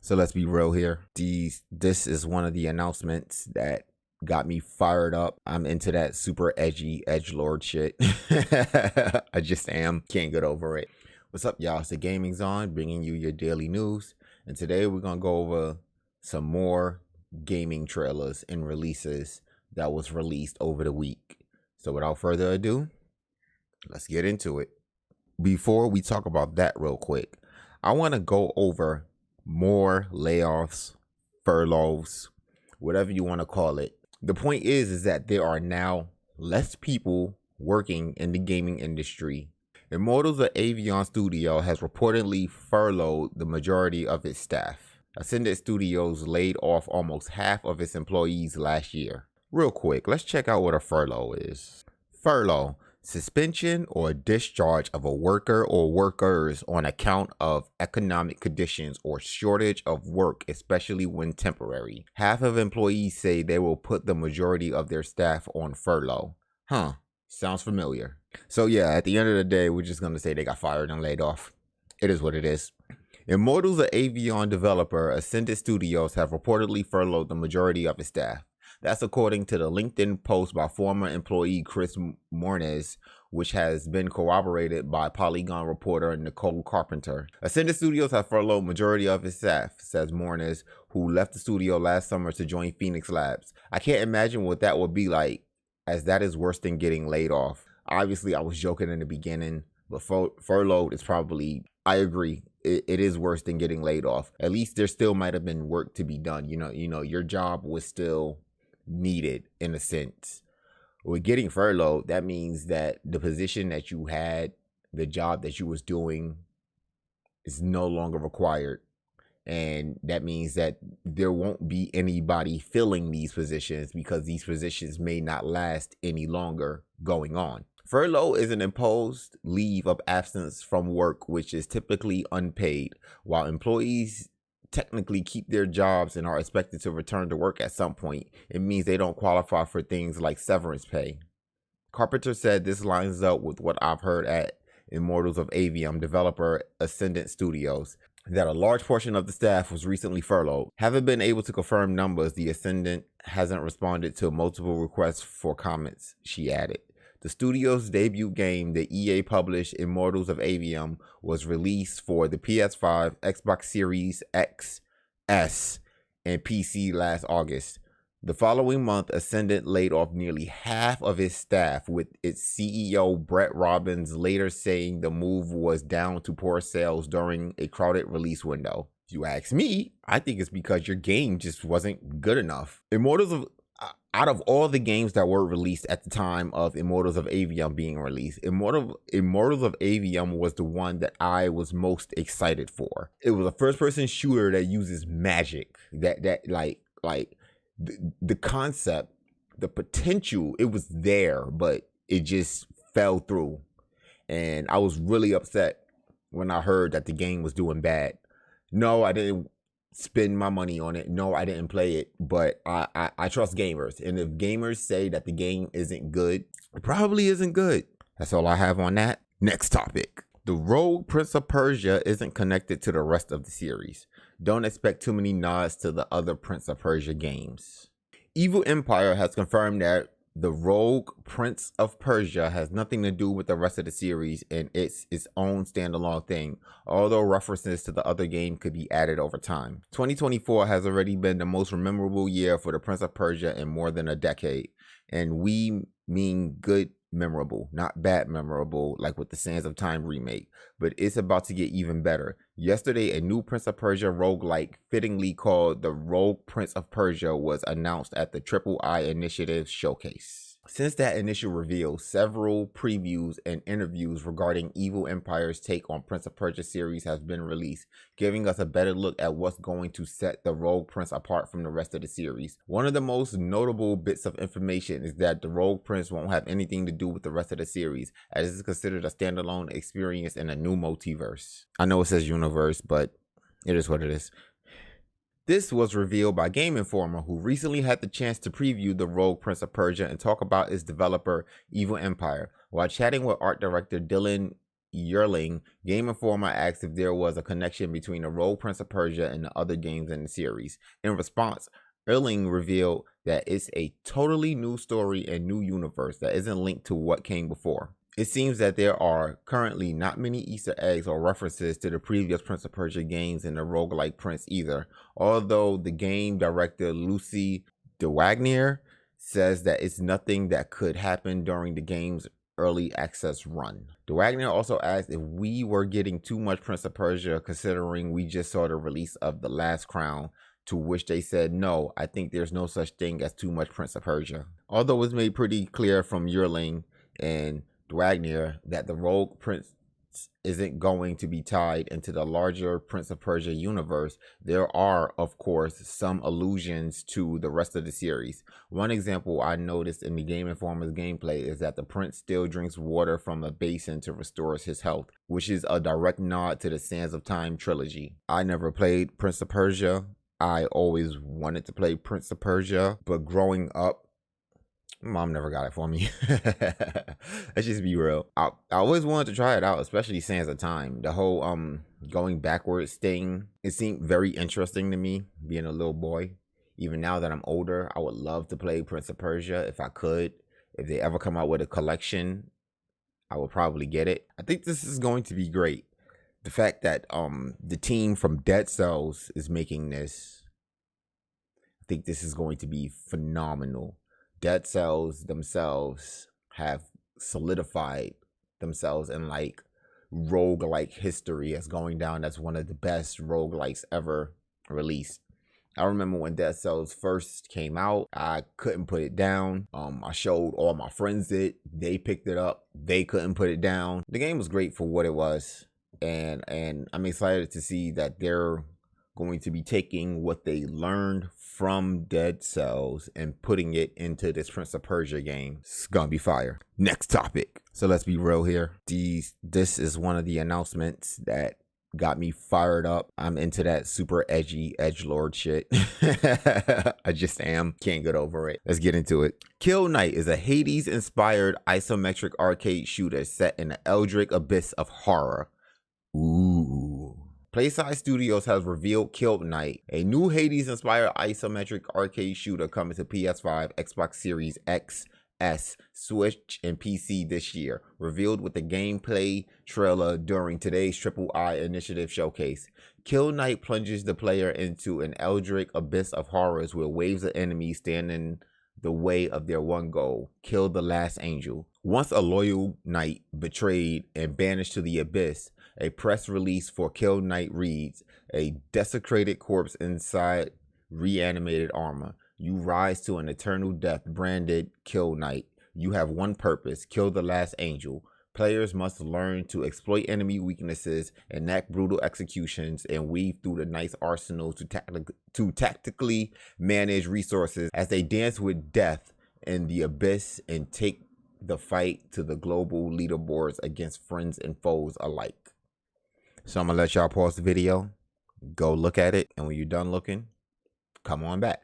So let's be real here. This is one of the announcements that got me fired up. I'm into that super edgy edgelord shit. I just am. Can't get over it. What's up, y'all? It's the Gaming Zone, bringing you your daily news. And today we're going to go over some more gaming trailers and releases that was released over the week. So without further ado, let's get into it. Before we talk about that real quick, I want to go over more layoffs, furloughs, whatever you want to call it. The point is that there are now less people working in the gaming industry. Immortals of Aveum Studio has reportedly furloughed the majority of its staff. Ascendant Studios laid off almost half of its employees last year. Real quick, let's check out what a furlough is. Furlough: suspension or discharge of a worker or workers on account of economic conditions or shortage of work, especially when temporary. Half of employees say they will put the majority of their staff on furlough. Sounds familiar. So yeah, at the end of the day, we're just going to say they got fired and laid off. It is what it is. Immortals of Aveum developer Ascendant Studios have reportedly furloughed the majority of its staff. That's according to the LinkedIn post by former employee Chris Mornes, which has been corroborated by Polygon reporter Nicole Carpenter. Ascendant Studios has furloughed majority of its staff, says Mornes, who left the studio last summer to join Phoenix Labs. I can't imagine what that would be like, as that is worse than getting laid off. Obviously, I was joking in the beginning, but furloughed is probably, I agree, it is worse than getting laid off. At least there still might have been work to be done. You know, your job was still needed in a sense. With getting furloughed, that means that the position that you had, the job that you was doing, is no longer required. And that means that there won't be anybody filling these positions because these positions may not last any longer going on. Furlough is an imposed leave of absence from work, which is typically unpaid. While employees technically keep their jobs and are expected to return to work at some point, it means they don't qualify for things like severance pay. Carpenter said this lines up with what I've heard at Immortals of Aveum developer Ascendant Studios, that a large portion of the staff was recently furloughed. Haven't been able to confirm numbers. The Ascendant hasn't responded to multiple requests for comments, she added. The studio's debut game, the EA published Immortals of Aveum, was released for the PS5, Xbox Series X, S, and PC last August. The following month, Ascendant laid off nearly half of its staff, with its CEO Brett Robbins later saying the move was down to poor sales during a crowded release window. If you ask me, I think it's because your game just wasn't good enough. Out of all the games that were released at the time of Immortals of Aveum being released, Immortals of Aveum was the one that I was most excited for. It was a first-person shooter that uses magic. The concept, the potential, it was there, but it just fell through. And I was really upset when I heard that the game was doing bad. No, I didn't spend my money on it. No, I didn't play it, but I trust gamers. And if gamers say that the game isn't good, it probably isn't good. That's all I have on that. Next topic. The Rogue Prince of Persia isn't connected to the rest of the series. Don't expect too many nods to the other Prince of Persia games. Evil Empire has confirmed that the Rogue Prince of Persia has nothing to do with the rest of the series, and it's its own standalone thing, although references to the other game could be added over time. 2024 has already been the most memorable year for the Prince of Persia in more than a decade, and we mean good memorable, not bad memorable like with the Sands of Time remake, but it's about to get even better. Yesterday, a new Prince of Persia roguelike, fittingly called the Rogue Prince of Persia, was announced at the Triple I Initiative showcase. Since that initial reveal, several previews and interviews regarding Evil Empire's take on Prince of Persia series has been released, giving us a better look at what's going to set the Rogue Prince apart from the rest of the series. One of the most notable bits of information is that the Rogue Prince won't have anything to do with the rest of the series, as it is considered a standalone experience in a new multiverse. I know it says universe, but it is what it is. This was revealed by Game Informer, who recently had the chance to preview the Rogue Prince of Persia and talk about its developer, Evil Empire. While chatting with art director Dylan Yearling, Game Informer asked if there was a connection between the Rogue Prince of Persia and the other games in the series. In response, Erling revealed that it's a totally new story and new universe that isn't linked to what came before. It seems that there are currently not many Easter eggs or references to the previous Prince of Persia games in the roguelike Prince either, although the game director Lucy de Wagner says that it's nothing that could happen during the game's early access run. De Wagner also asked if we were getting too much Prince of Persia considering we just saw the release of The Last Crown, to which they said, no, I think there's no such thing as too much Prince of Persia. Although it was made pretty clear from Yearling and de Wagner that the Rogue Prince isn't going to be tied into the larger Prince of Persia universe, there are, of course, some allusions to the rest of the series. One example I noticed in the Game Informer's gameplay is that the prince still drinks water from a basin to restore his health, which is a direct nod to the Sands of Time trilogy. I never played Prince of Persia. I always wanted to play Prince of Persia, but growing up, Mom never got it for me. Let's just be real. I always wanted to try it out, especially Sands of Time. The whole going backwards thing, it seemed very interesting to me, being a little boy. Even now that I'm older, I would love to play Prince of Persia if I could. If they ever come out with a collection, I would probably get it. I think this is going to be great. The fact that the team from Dead Cells is making this, I think this is going to be phenomenal. Dead Cells themselves have solidified themselves in like roguelike history as going down as one of the best roguelikes ever released. I remember when Dead Cells first came out, I couldn't put it down. I showed all my friends it. They picked it up. They couldn't put it down. The game was great for what it was. And I'm excited to see that they're going to be taking what they learned from Dead Cells and putting it into this Prince of Persia game. It's gonna be fire. Next topic. So let's be real here. This is one of the announcements that got me fired up. I'm into that super edgy edgelord shit. I just am. Can't get over it. Let's get into it. Kill Knight is a Hades-inspired isometric arcade shooter set in the Eldritch abyss of horror. Ooh. PlaySide Studios has revealed Kill Knight, a new Hades-inspired isometric arcade shooter coming to PS5, Xbox Series X, S, Switch, and PC this year, revealed with the gameplay trailer during today's Triple I Initiative showcase. Kill Knight plunges the player into an eldritch abyss of horrors where waves of enemies stand in the way of their one goal, kill the last angel. Once a loyal knight betrayed and banished to the abyss, a press release for Kill Knight reads, a desecrated corpse inside reanimated armor. You rise to an eternal death branded Kill Knight. You have one purpose, kill the last angel. Players must learn to exploit enemy weaknesses, enact brutal executions, and weave through the knight's arsenal to tactically manage resources as they dance with death in the abyss and take the fight to the global leaderboards against friends and foes alike. So I'm gonna let y'all pause the video, go look at it, and when you're done looking, come on back.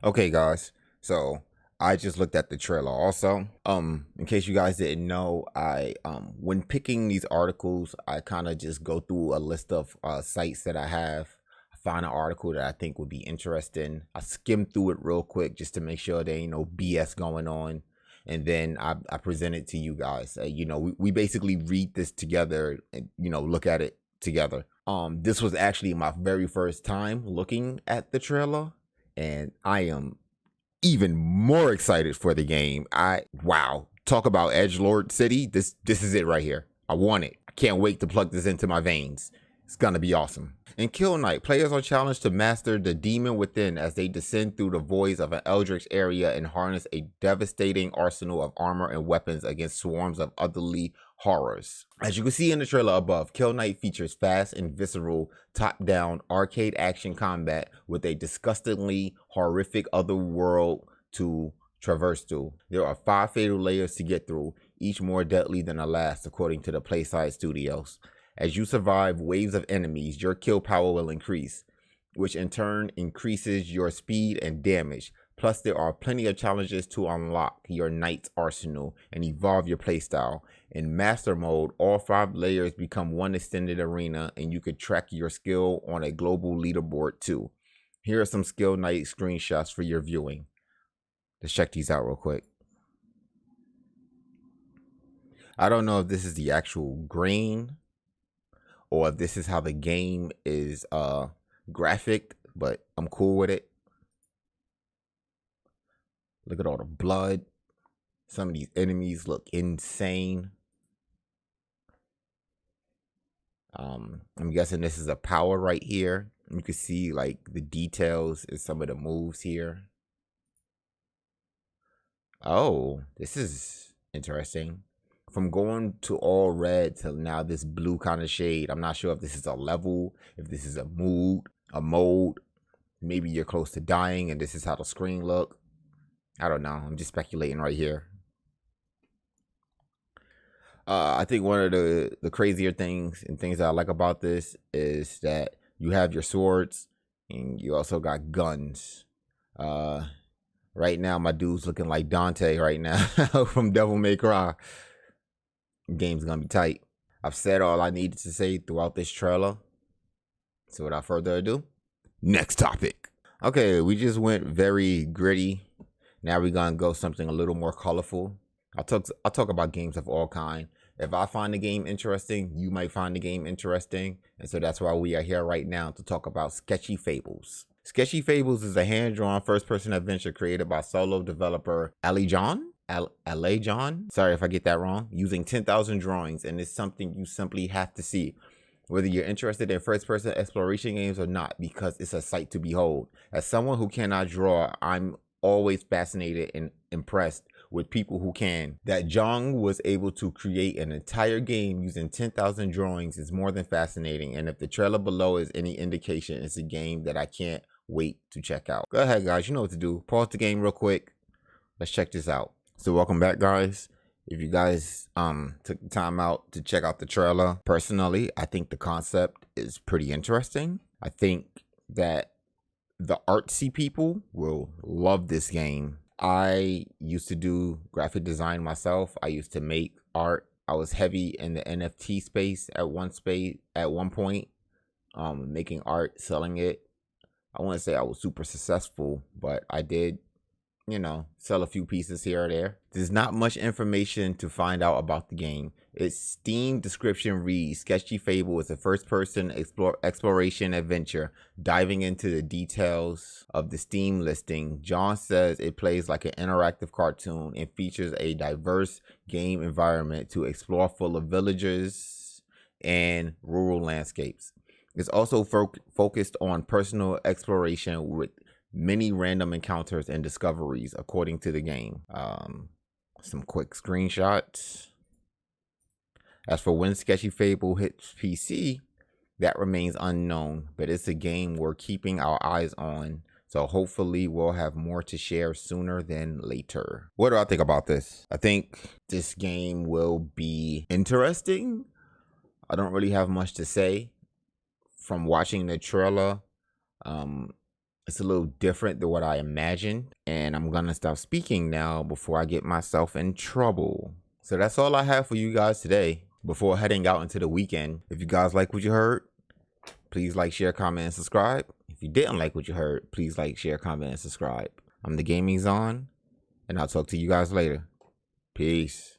Okay, guys, so I just looked at the trailer also. In case you guys didn't know, I when picking these articles, I kind of just go through a list of sites that I have. I find an article that I think would be interesting. I skim through it real quick just to make sure there ain't no BS going on. And then I present it to you guys. You know, we basically read this together and, you know, look at it together. This was actually my very first time looking at the trailer, and I am even more excited for the game. Wow, talk about Edgelord City. This is it right here. I want it. I can't wait to plug this into my veins. It's gonna be awesome. In Kill Knight, players are challenged to master the demon within as they descend through the voids of an eldritch area and harness a devastating arsenal of armor and weapons against swarms of otherly horrors. As you can see in the trailer above, Kill Knight features fast and visceral top-down arcade action combat with a disgustingly horrific other world to traverse through. There are 5 fatal layers to get through, each more deadly than the last, according to the PlaySide Studios. As you survive waves of enemies, your kill power will increase, which in turn increases your speed and damage. Plus, there are plenty of challenges to unlock your knight's arsenal and evolve your playstyle. In Master Mode, all 5 layers become one extended arena, and you could track your skill on a global leaderboard too. Here are some skill night screenshots for your viewing. Let's check these out real quick. I don't know if this is the actual grain or if this is how the game is graphic, but I'm cool with it. Look at all the blood. Some of these enemies look insane. I'm guessing this is a power right here. You can see like the details in some of the moves here. Oh, this is interesting. From going to all red to now this blue kind of shade. I'm not sure if this is a level, if this is a mode. Maybe you're close to dying and this is how the screen look. I don't know. I'm just speculating right here. I think one of the crazier things and things that I like about this is that you have your swords and you also got guns. Right now, my dude's looking like Dante right now from Devil May Cry. Game's gonna be tight. I've said all I needed to say throughout this trailer. So without further ado, next topic. Okay, we just went very gritty. Now we're gonna go something a little more colorful. I'll talk about games of all kind. If I find the game interesting, you might find the game interesting. And so that's why we are here right now to talk about Sketchy Fables. Sketchy Fables is a hand-drawn first-person adventure created by solo developer Aveum. Sorry if I get that wrong. Using 10,000 drawings, and it's something you simply have to see, whether you're interested in first-person exploration games or not, because it's a sight to behold. As someone who cannot draw, I'm always fascinated and impressed with people who can. That Jong was able to create an entire game using 10,000 drawings is more than fascinating, and if the trailer below is any indication, it's a game that I can't wait to check out. Go ahead, guys, you know what to do. Pause the game real quick. Let's check this out. So welcome back, guys. If you guys took the time out to check out the trailer, personally, I think the concept is pretty interesting. I think that the artsy people will love this game. I used to do graphic design myself. I used to make art. I was heavy in the NFT space at one point, making art, selling it. I wouldn't say I was super successful, but I did, you know, sell a few pieces here or there. There's not much information to find out about the game. Its Steam description reads, Sketchy Fable is a first-person exploration adventure, diving into the details of the Steam listing. John says it plays like an interactive cartoon and features a diverse game environment to explore, full of villages and rural landscapes. It's also focused on personal exploration with many random encounters and discoveries, according to the game. Some quick screenshots. As for when Sketchy Fable hits PC, that remains unknown, but it's a game we're keeping our eyes on, so hopefully we'll have more to share sooner than later. What do I think about this? I think this game will be interesting. I don't really have much to say. From watching the trailer, it's a little different than what I imagined, and I'm gonna stop speaking now before I get myself in trouble. So that's all I have for you guys today before heading out into the weekend. If you guys like what you heard, please like, share, comment, and subscribe. If you didn't like what you heard, please like, share, comment, and subscribe. I'm the Gaming Zon, and I'll talk to you guys later. Peace.